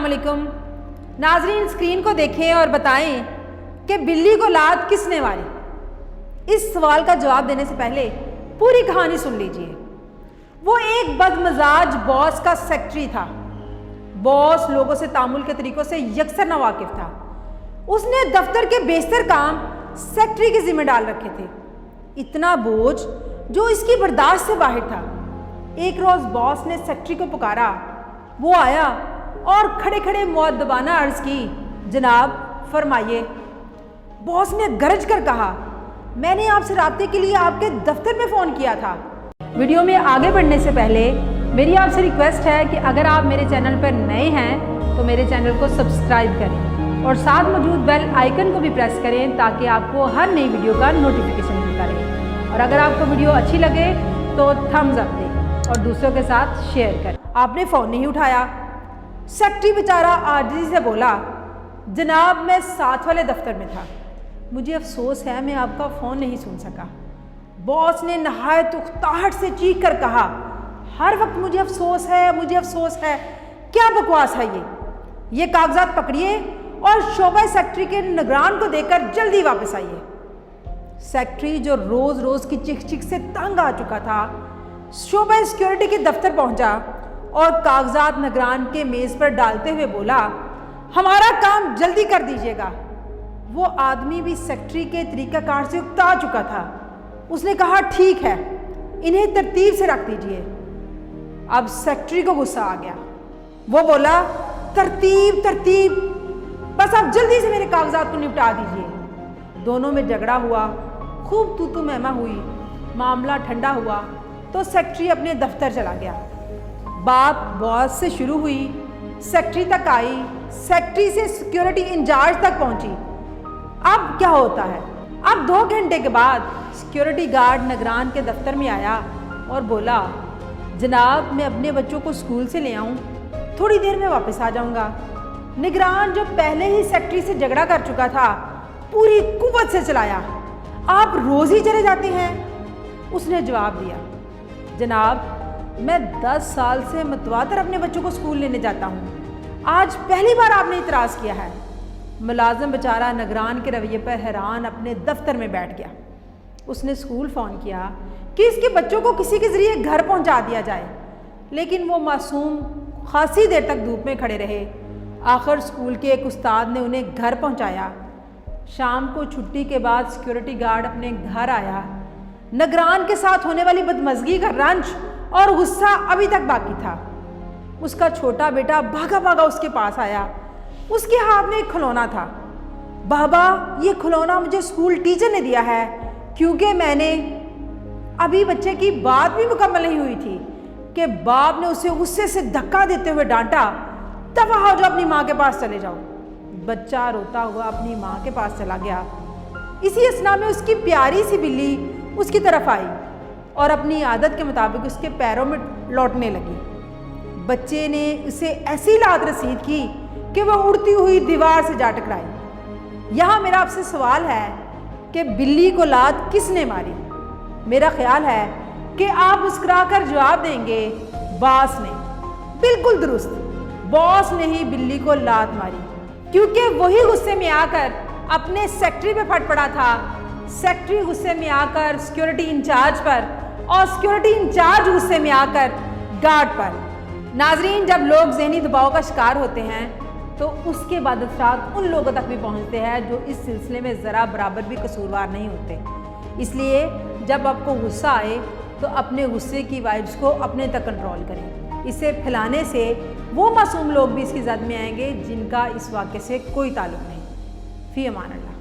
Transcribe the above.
अस्सलाम वालेकुम नाजरीन, स्क्रीन को देखें और बताएं कि बिल्ली को लात किसने मारी। इस सवाल का जवाब देने से पहले पूरी कहानी सुन लीजिए। वो एक बदमजाज बॉस का सेक्रेटरी था। बॉस लोगों से तामुल के तरीकों से यकसर नावाकिफ था। उसने दफ्तर के बेशतर काम सेक्रेटरी के जिम्मे डाल रखे थे, इतना बोझ जो इसकी बर्दाश्त से बाहर था। एक रोज़ बॉस ने सेक्रेटरी को पुकारा। वो आया और खड़े खड़े मुअद्दबाना अर्ज की, जनाब फरमाइए। बॉस ने गरज कर कहा, मैंने आपसे राब्ते के लिए आपके दफ्तर में फ़ोन किया था। वीडियो में आगे बढ़ने से पहले मेरी आपसे रिक्वेस्ट है कि अगर आप मेरे चैनल पर नए हैं तो मेरे चैनल को सब्सक्राइब करें और साथ मौजूद बेल आइकन को भी प्रेस करें ताकि आपको हर नई वीडियो का नोटिफिकेशन मिलता रहे। और अगर आपको वीडियो अच्छी लगे तो थम्स अप दें और दूसरों के साथ शेयर करें। आपने फ़ोन नहीं उठाया। सेक्रेटरी बेचारा आजिज़ी से बोला, जनाब मैं साथ वाले दफ्तर में था, मुझे अफसोस है मैं आपका फ़ोन नहीं सुन सका। बॉस ने नहायत उकताहट से चीख कर कहा, हर वक्त मुझे अफसोस है, मुझे अफसोस है, क्या बकवास है ये कागजात पकड़िए और शोबा सेक्रेटरी के निगरान को देकर जल्दी वापस आइए। सेक्रेटरी जो रोज़ रोज़ की चिक चिक से तंग आ चुका था, शोबा सिक्योरिटी के दफ्तर पहुंचा और कागजात निगरान के मेज़ पर डालते हुए बोला, हमारा काम जल्दी कर दीजिएगा। वो आदमी भी सेक्रेटरी के तरीकाकार से उकता चुका था। उसने कहा, ठीक है, इन्हें तरतीब से रख दीजिए। अब सेक्रेटरी को गुस्सा आ गया। वो बोला, तरतीब तरतीब, बस आप जल्दी से मेरे कागजात को निपटा दीजिए। दोनों में झगड़ा हुआ, खूब तू तू महमा हुई। मामला ठंडा हुआ तो सेक्रेटरी अपने दफ्तर चला गया। बात बॉस से शुरू हुई, सेक्रेटरी तक आई, सेक्रेटरी से सिक्योरिटी इंचार्ज तक पहुंची। अब क्या होता है? अब 2 घंटे के बाद सिक्योरिटी गार्ड निगरान के दफ्तर में आया और बोला, जनाब मैं अपने बच्चों को स्कूल से ले आऊं, थोड़ी देर में वापस आ जाऊंगा। निगरान जो पहले ही सेक्रेटरी से झगड़ा कर चुका था, पूरी कुव्वत से चलाया, आप रोज़ ही चले जाते हैं। उसने जवाब दिया, जनाब मैं 10 साल से मतवातर अपने बच्चों को स्कूल लेने जाता हूँ, आज पहली बार आपने इतराज़ किया है। मुलाजिम बेचारा निगरान के रवैये पर हैरान अपने दफ्तर में बैठ गया। उसने स्कूल फ़ोन किया कि इसके बच्चों को किसी के ज़रिए घर पहुंचा दिया जाए, लेकिन वो मासूम खासी देर तक धूप में खड़े रहे। आखिर स्कूल के एक उस्ताद ने उन्हें घर पहुंचाया। शाम को छुट्टी के बाद सिक्योरिटी गार्ड अपने घर आया। निगरान के साथ होने वाली बदमज़गी का रंज और गुस्सा अभी तक बाकी था। उसका छोटा बेटा भागा भागा उसके पास आया। उसके हाथ में एक खिलौना था। बाबा ये खिलौना मुझे स्कूल टीचर ने दिया है, क्योंकि मैंने अभी बच्चे की बात भी मुकम्मल नहीं हुई थी कि बाप ने उसे गुस्से से धक्का देते हुए डांटा, दफा हो जाओ, अपनी माँ के पास चले जाओ। बच्चा रोता हुआ अपनी माँ के पास चला गया। इसी असना में उसकी प्यारी सी बिल्ली उसकी तरफ आई और अपनी आदत के मुताबिक उसके पैरों में लौटने लगी। बच्चे ने उसे ऐसी लात रसीद की कि वह उड़ती हुई दीवार से जा टकराई। यहाँ मेरा आपसे सवाल है कि बिल्ली को लात किसने मारी? मेरा ख्याल है कि आप मुस्कुरा कर जवाब देंगे, बॉस ने। बिल्कुल दुरुस्त, बॉस ने ही बिल्ली को लात मारी, क्योंकि वही गुस्से में आकर अपने सेक्रेटरी पे फट पड़ा था। सेक्रेटरी गुस्से में आकर सिक्योरिटी इंचार्ज पर और सिक्योरिटी इंचार्ज गुस्से में आकर गार्ड पर। नाजरीन, जब लोग ज़हनी दबाव का शिकार होते हैं तो उसके बाद असरात उन लोगों तक भी पहुंचते हैं जो इस सिलसिले में ज़रा बराबर भी कसूरवार नहीं होते। इसलिए जब आपको गुस्सा आए तो अपने गुस्से की वाइब्स को अपने तक कंट्रोल करें। इसे फैलाने से वो मासूम लोग भी इसकी जद में आएंगे जिनका इस वाक़े से कोई ताल्लुक़ नहीं। फ़ी अमान अल्लाह।